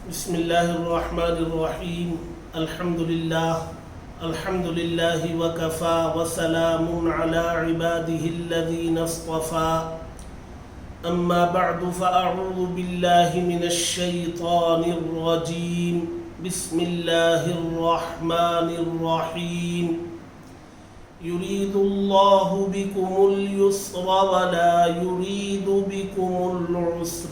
بسم الله الرحمن الرحيم. الحمد لله وكفى وسلام على عباده الذين اصطفى. أما بعد فأعوذ بالله من الشيطان الرجيم. بسم الله الرحمن الرحيم. يريد الله بكم اليسر ولا يريد بكم العسر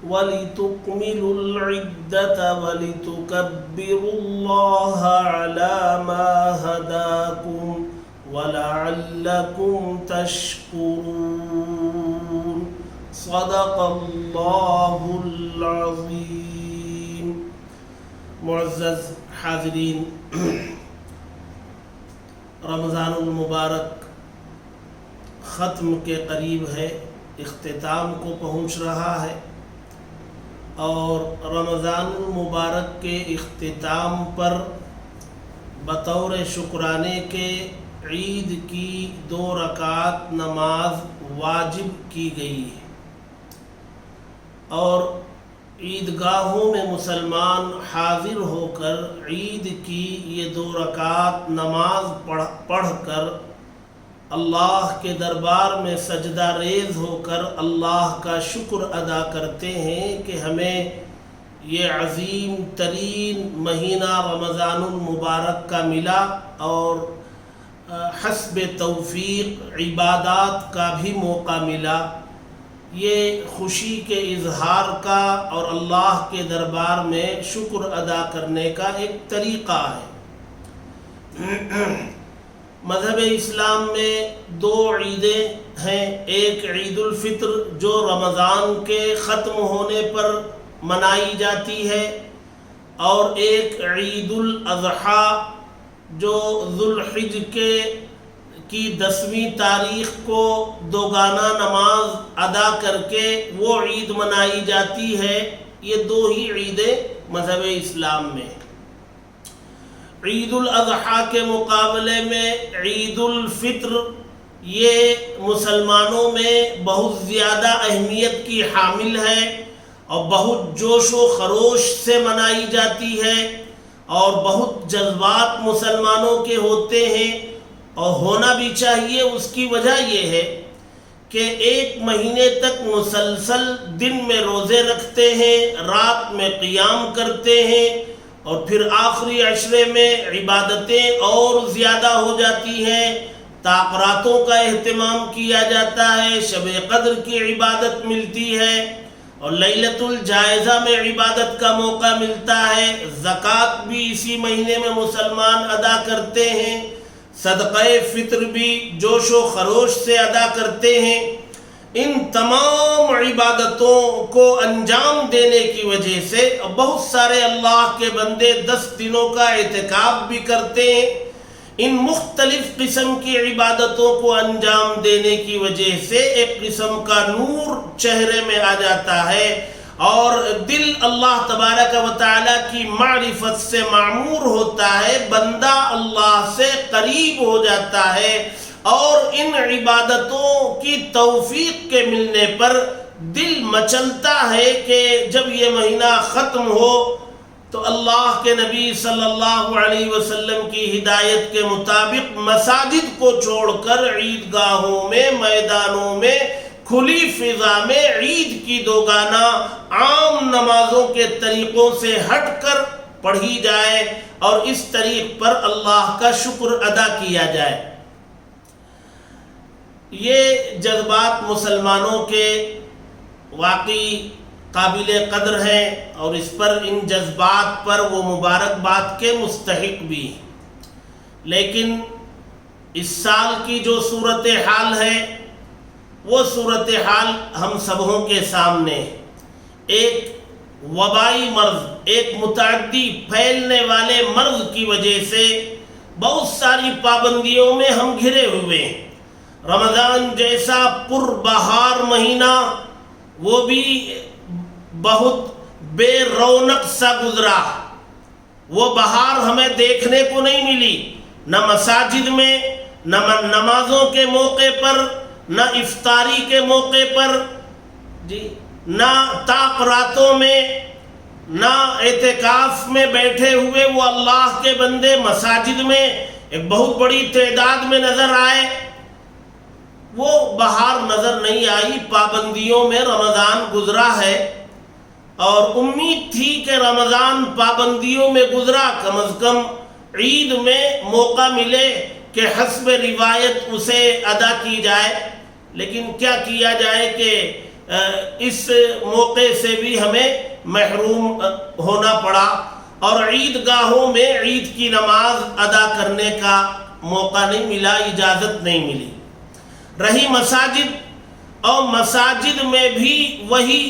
وَلِتُكْمِلُوا الْعِدَّةَ وَلِتُكَبِّرُوا اللَّهَ عَلَى مَا هَدَاكُمْ وَلَعَلَّكُمْ تَشْكُرُونَ. صدق اللہ العظیم. معزز حاضرین، رمضان المبارک ختم کے قریب ہے، اختتام کو پہنچ رہا ہے، اور رمضان المبارک کے اختتام پر بطور شکرانے کے عید کی 2 رکعت نماز واجب کی گئی ہے، اور عیدگاہوں میں مسلمان حاضر ہو کر عید کی یہ 2 رکعت نماز پڑھ کر اللہ کے دربار میں سجدہ ریز ہو کر اللہ کا شکر ادا کرتے ہیں کہ ہمیں یہ عظیم ترین مہینہ رمضان المبارک کا ملا، اور حسب توفیق عبادات کا بھی موقع ملا. یہ خوشی کے اظہار کا اور اللہ کے دربار میں شکر ادا کرنے کا ایک طریقہ ہے. مذہب اسلام میں 2 عیدیں ہیں، ایک عید الفطر جو رمضان کے ختم ہونے پر منائی جاتی ہے، اور ایک عید الاضحیٰ جو ذوالحجہ کی 10ویں تاریخ کو 2 گانا نماز ادا کر کے وہ عید منائی جاتی ہے. یہ 2 ہی عیدیں مذہب اسلام میں. عید الاضحیٰ کے مقابلے میں عید الفطر یہ مسلمانوں میں بہت زیادہ اہمیت کی حامل ہے، اور بہت جوش و خروش سے منائی جاتی ہے، اور بہت جذبات مسلمانوں کے ہوتے ہیں، اور ہونا بھی چاہیے. اس کی وجہ یہ ہے کہ 1 مہینے تک مسلسل دن میں روزے رکھتے ہیں، رات میں قیام کرتے ہیں، اور پھر آخری عشرے میں عبادتیں اور زیادہ ہو جاتی ہیں. تاقراتوں کا اہتمام کیا جاتا ہے، شب قدر کی عبادت ملتی ہے، اور لیلۃ الجائزہ میں عبادت کا موقع ملتا ہے. زکوٰۃ بھی اسی مہینے میں مسلمان ادا کرتے ہیں، صدقہ فطر بھی جوش و خروش سے ادا کرتے ہیں. ان تمام عبادتوں کو انجام دینے کی وجہ سے بہت سارے اللہ کے بندے 10 دنوں کا اعتکاف بھی کرتے ہیں. ان مختلف قسم کی عبادتوں کو انجام دینے کی وجہ سے ایک قسم کا نور چہرے میں آ جاتا ہے، اور دل اللہ تبارک و تعالی کی معرفت سے معمور ہوتا ہے، بندہ اللہ سے قریب ہو جاتا ہے، اور ان عبادتوں کی توفیق کے ملنے پر دل مچلتا ہے کہ جب یہ مہینہ ختم ہو تو اللہ کے نبی صلی اللہ علیہ وسلم کی ہدایت کے مطابق مساجد کو چھوڑ کر عیدگاہوں میں، میدانوں میں، کھلی فضا میں عید کی 2 گانا عام نمازوں کے طریقوں سے ہٹ کر پڑھی جائے، اور اس طریق پر اللہ کا شکر ادا کیا جائے. یہ جذبات مسلمانوں کے واقعی قابل قدر ہیں، اور اس پر ان جذبات پر وہ مبارکباد کے مستحق بھی ہیں. لیکن اس سال کی جو صورتحال ہے وہ صورتحال ہم سبوں کے سامنے. ایک وبائی مرض، ایک متعدی پھیلنے والے مرض کی وجہ سے بہت ساری پابندیوں میں ہم گھرے ہوئے ہیں. رمضان جیسا پربہار مہینہ وہ بھی بہت بے رونق سا گزرا. وہ بہار ہمیں دیکھنے کو نہیں ملی، نہ مساجد میں، نہ نمازوں کے موقع پر، نہ افطاری کے موقع پر، نہ طاق راتوں میں نہ اعتکاف میں بیٹھے ہوئے وہ اللہ کے بندے مساجد میں ایک بہت بڑی تعداد میں نظر آئے، وہ بہار نظر نہیں آئی، پابندیوں میں رمضان گزرا ہے اور امید تھی کہ رمضان پابندیوں میں گزرا، کم از کم عید میں موقع ملے کہ حسب روایت اسے ادا کی جائے، لیکن کیا کیا جائے کہ اس موقع سے بھی ہمیں محروم ہونا پڑا اور عیدگاہوں میں عید کی نماز ادا کرنے کا موقع نہیں ملا، اجازت نہیں ملی۔ رہی مساجد، اور مساجد میں بھی وہی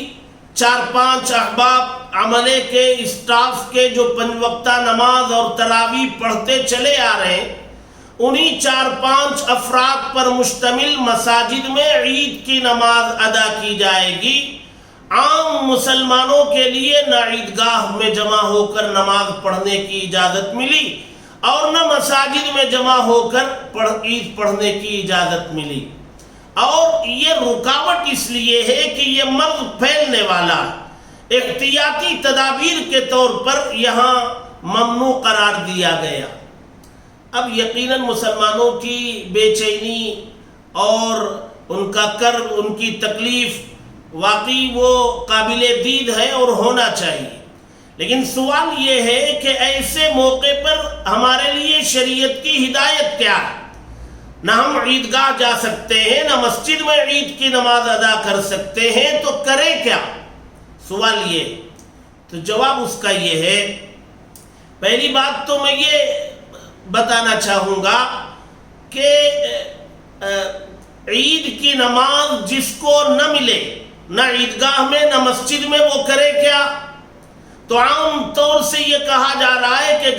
4-5 احباب عملے کے اسٹاف کے جو 5 وقتہ نماز اور تراویح پڑھتے چلے آ رہے ہیں، انہی 4-5 افراد پر مشتمل مساجد میں عید کی نماز ادا کی جائے گی۔ عام مسلمانوں کے لیے نہ عیدگاہ میں جمع ہو کر نماز پڑھنے کی اجازت ملی اور نہ مساجد میں جمع ہو کر عید پڑھنے کی اجازت ملی، اور یہ رکاوٹ اس لیے ہے کہ یہ مرض پھیلنے والا احتیاطی تدابیر کے طور پر یہاں ممنوع قرار دیا گیا۔ اب یقیناً مسلمانوں کی بے چینی اور ان کا کرب، ان کی تکلیف واقعی وہ قابل دید ہے اور ہونا چاہیے، لیکن سوال یہ ہے کہ ایسے موقع پر ہمارے لیے شریعت کی ہدایت کیا ہے؟ نہ ہم عیدگاہ جا سکتے ہیں، نہ مسجد میں عید کی نماز ادا کر سکتے ہیں، تو کریں کیا؟ سوال یہ، تو جواب اس کا یہ ہے، پہلی بات تو میں یہ بتانا چاہوں گا کہ عید کی نماز جس کو نہ ملے، نہ عیدگاہ میں نہ مسجد میں، وہ کرے کیا؟ تو عام طور سے یہ کہا جا رہا ہے کہ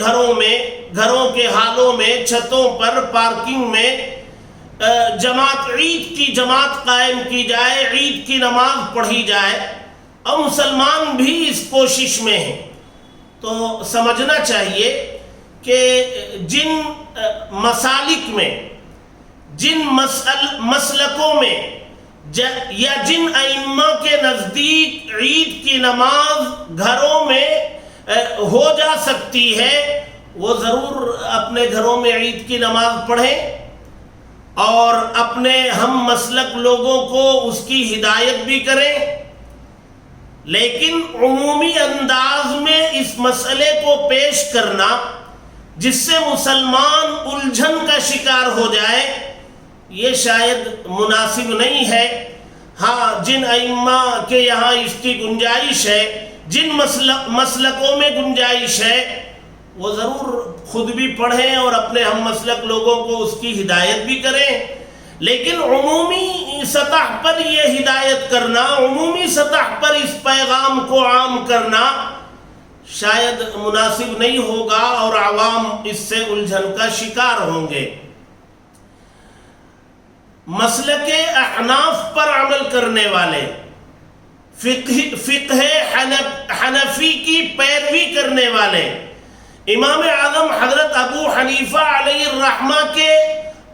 گھروں کے حالوں میں، چھتوں پر، پارکنگ میں عید کی جماعت قائم کی جائے، عید کی نماز پڑھی جائے، اور مسلمان بھی اس کوشش میں ہیں۔ تو سمجھنا چاہیے کہ جن مسالک میں، جن مسلکوں میں یا جن ائمہ کے نزدیک عید کی نماز گھروں میں ہو جا سکتی ہے، وہ ضرور اپنے گھروں میں عید کی نماز پڑھیں اور اپنے ہم مسلک لوگوں کو اس کی ہدایت بھی کریں، لیکن عمومی انداز میں اس مسئلے کو پیش کرنا جس سے مسلمان الجھن کا شکار ہو جائے، یہ شاید مناسب نہیں ہے۔ ہاں، جن ائمہ کے یہاں اس کی گنجائش ہے، جن مسلکوں میں گنجائش ہے، وہ ضرور خود بھی پڑھیں اور اپنے ہم مسلک لوگوں کو اس کی ہدایت بھی کریں، لیکن عمومی سطح پر یہ ہدایت کرنا، عمومی سطح پر اس پیغام کو عام کرنا شاید مناسب نہیں ہوگا اور عوام اس سے الجھن کا شکار ہوں گے۔ مسلک احناف پر عمل کرنے والے، فقہ حنفی کی پیروی کرنے والے، امام اعظم حضرت ابو حنیفہ علیہ الرحمہ کے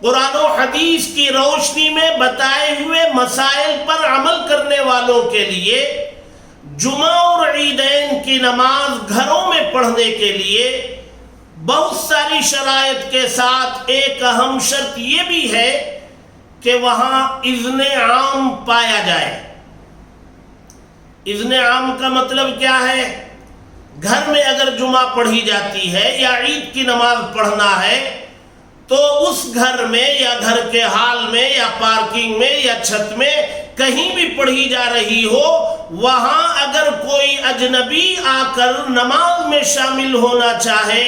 قرآن و حدیث کی روشنی میں بتائے ہوئے مسائل پر عمل کرنے والوں کے لیے جمعہ اور عیدین کی نماز گھروں میں پڑھنے کے لیے بہت ساری شرائط کے ساتھ ایک اہم شرط یہ بھی ہے کہ وہاں اذن عام پایا جائے۔ اذن عام کا مطلب کیا ہے؟ گھر میں اگر جمعہ پڑھی جاتی ہے یا عید کی نماز پڑھنا ہے تو اس گھر میں یا گھر کے حال میں یا پارکنگ میں یا چھت میں کہیں بھی پڑھی جا رہی ہو، وہاں اگر کوئی اجنبی آ کر نماز میں شامل ہونا چاہے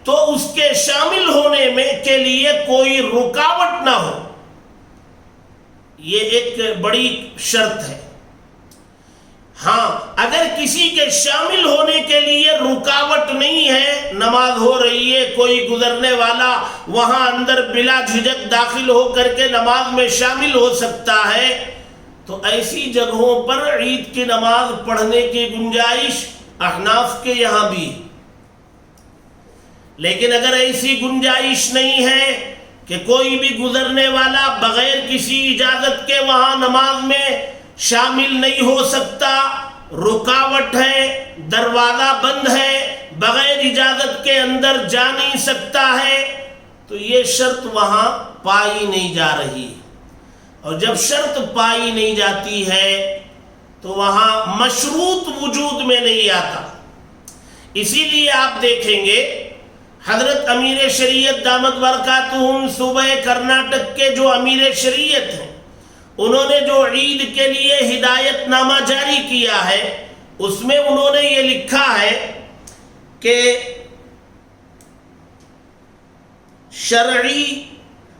تو اس کے شامل ہونے میں کے لیے کوئی رکاوٹ نہ ہو، یہ ایک بڑی شرط ہے۔ ہاں، اگر کسی کے شامل ہونے کے لیے رکاوٹ نہیں ہے، نماز ہو رہی ہے، کوئی گزرنے والا وہاں اندر بلا جھجک داخل ہو کر کے نماز میں شامل ہو سکتا ہے، تو ایسی جگہوں پر عید کی نماز پڑھنے کی گنجائش احناف کے یہاں بھی ہے۔ لیکن اگر ایسی گنجائش نہیں ہے کہ کوئی بھی گزرنے والا بغیر کسی اجازت کے وہاں نماز میں شامل نہیں ہو سکتا، رکاوٹ ہے، دروازہ بند ہے، بغیر اجازت کے اندر جا نہیں سکتا ہے، تو یہ شرط وہاں پائی نہیں جا رہی. اور جب شرط پائی نہیں جاتی ہے تو وہاں مشروط وجود میں نہیں آتا. اسی لیے آپ دیکھیں گے حضرت امیر شریعت دامت برکاتہم صوبہ کرناٹک کے جو امیر شریعت ہیں، انہوں نے جو عید کے لیے ہدایت نامہ جاری کیا ہے، اس میں انہوں نے یہ لکھا ہے کہ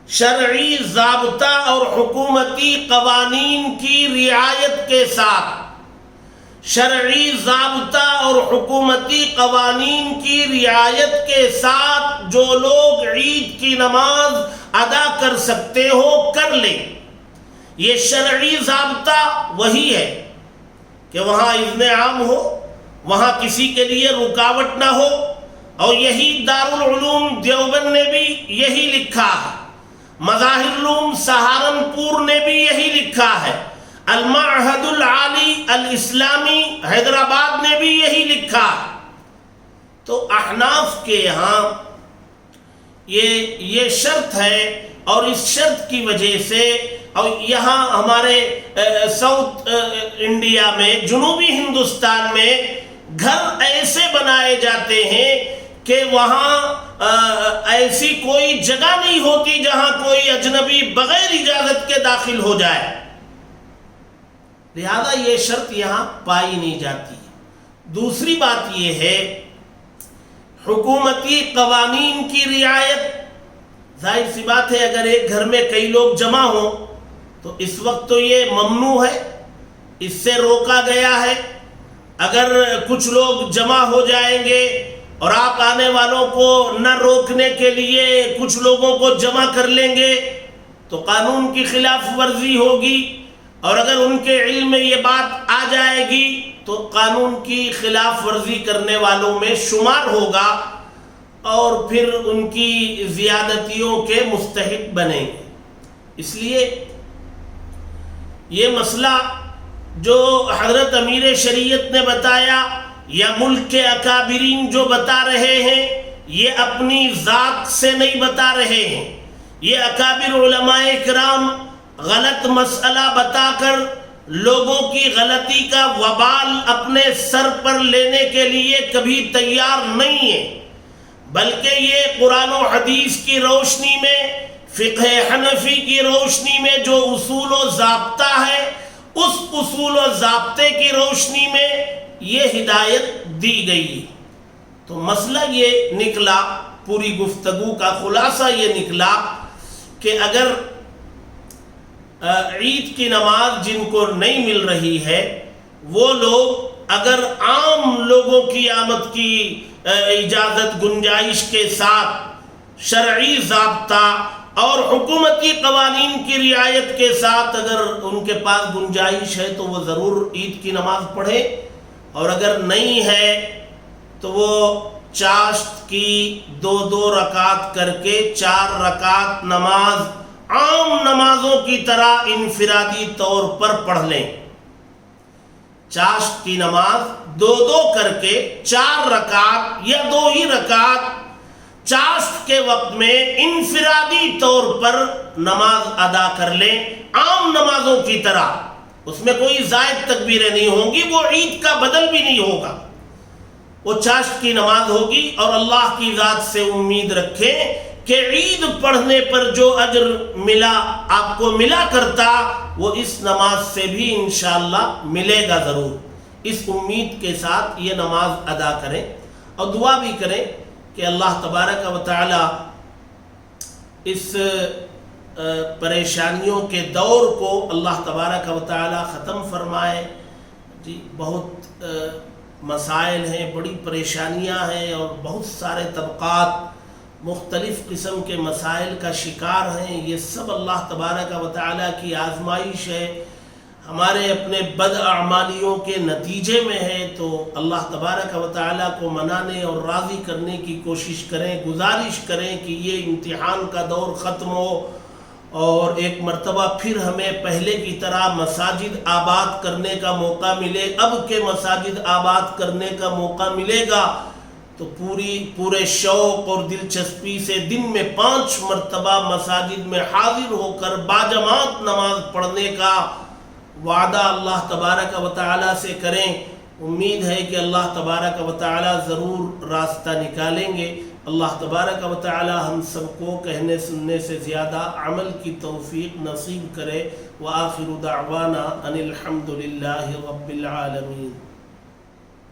شرعی ضابطہ اور حکومتی قوانین کی رعایت کے ساتھ، شرعی ضابطہ اور حکومتی قوانین کی رعایت کے ساتھ جو لوگ عید کی نماز ادا کر سکتے ہو کر لیں. یہ شرعی ضابطہ وہی ہے کہ وہاں اذن عام ہو، وہاں کسی کے لیے رکاوٹ نہ ہو. اور یہی دارالعلوم دیوبند نے بھی یہی لکھا ہے، مظاہر العلوم سہارنپور نے بھی یہی لکھا ہے، المعہد العالی الاسلامی حیدرآباد نے بھی یہی لکھا. تو احناف کے یہاں یہ شرط ہے، اور اس شرط کی وجہ سے، اور یہاں ہمارے ساؤتھ انڈیا میں، جنوبی ہندوستان میں گھر ایسے بنائے جاتے ہیں کہ وہاں ایسی کوئی جگہ نہیں ہوتی جہاں کوئی اجنبی بغیر اجازت کے داخل ہو جائے، لہذا یہ شرط یہاں پائی نہیں جاتی. دوسری بات یہ ہے حکومتی قوانین کی رعایت. ظاہر سی بات ہے اگر ایک گھر میں کئی لوگ جمع ہوں تو اس وقت تو یہ ممنوع ہے، اس سے روکا گیا ہے. اگر کچھ لوگ جمع ہو جائیں گے اور آپ آنے والوں کو نہ روکنے کے لیے کچھ لوگوں کو جمع کر لیں گے تو قانون کی خلاف ورزی ہوگی، اور اگر ان کے علم میں یہ بات آ جائے گی تو قانون کی خلاف ورزی کرنے والوں میں شمار ہوگا اور پھر ان کی زیادتیوں کے مستحق بنیں گے. اس لیے یہ مسئلہ جو حضرت امیر شریعت نے بتایا یا ملک کے اکابرین جو بتا رہے ہیں، یہ اپنی ذات سے نہیں بتا رہے ہیں. یہ اکابر علماء کرام غلط مسئلہ بتا کر لوگوں کی غلطی کا وبال اپنے سر پر لینے کے لیے کبھی تیار نہیں ہیں، بلکہ یہ قرآن و حدیث کی روشنی میں، فقہ حنفی کی روشنی میں جو اصول و ضابطہ ہے، اس اصول و ضابطے کی روشنی میں یہ ہدایت دی گئی. تو مسئلہ یہ نکلا، پوری گفتگو کا خلاصہ یہ نکلا کہ اگر عید کی نماز جن کو نہیں مل رہی ہے، وہ لوگ اگر عام لوگوں کی آمد کی اجازت گنجائش کے ساتھ، شرعی ضابطہ اور حکومتی قوانین کی رعایت کے ساتھ اگر ان کے پاس گنجائش ہے تو وہ ضرور عید کی نماز پڑھے، اور اگر نہیں ہے تو وہ چاشت کی 2 رکعت کر کے 4 رکعت نماز عام نمازوں کی طرح انفرادی طور پر پڑھ لیں. چاشت کی نماز 2 کر کے 4 رکعت یا 2 ہی رکعت چاشت کے وقت میں انفرادی طور پر نماز ادا کر لیں عام نمازوں کی طرح. اس میں کوئی زائد تکبیریں نہیں ہوں گی، وہ عید کا بدل بھی نہیں ہوگا، وہ چاشت کی نماز ہوگی. اور اللہ کی ذات سے امید رکھیں کہ عید پڑھنے پر جو اجر ملا، آپ کو ملا کرتا، وہ اس نماز سے بھی انشاءاللہ ملے گا ضرور. اس امید کے ساتھ یہ نماز ادا کریں اور دعا بھی کریں کہ اللہ تبارک و تعالی اس پریشانیوں کے دور کو اللہ تبارک و تعالی ختم فرمائے. جی بہت مسائل ہیں، بڑی پریشانیاں ہیں، اور بہت سارے طبقات مختلف قسم کے مسائل کا شکار ہیں. یہ سب اللہ تبارک و تعالی کی آزمائش ہے، ہمارے اپنے بد اعمالیوں کے نتیجے میں ہے. تو اللہ تبارک و تعالی کو منانے اور راضی کرنے کی کوشش کریں، گزارش کریں کہ یہ امتحان کا دور ختم ہو اور ایک مرتبہ پھر ہمیں پہلے کی طرح مساجد آباد کرنے کا موقع ملے، اب کے مساجد آباد کرنے کا موقع ملے گا تو پورے شوق اور دلچسپی سے دن میں 5 مرتبہ مساجد میں حاضر ہو کر باجماعت نماز پڑھنے کا وعدہ اللہ تبارک و تعالیٰ سے کریں۔ امید ہے کہ اللہ تبارک و تعالیٰ ضرور راستہ نکالیں گے۔ اللہ تبارک و تعالیٰ ہم سب کو کہنے سننے سے زیادہ عمل کی توفیق نصیب کرے۔ وآخر دعوانا ان الحمد للہ رب العالمین۔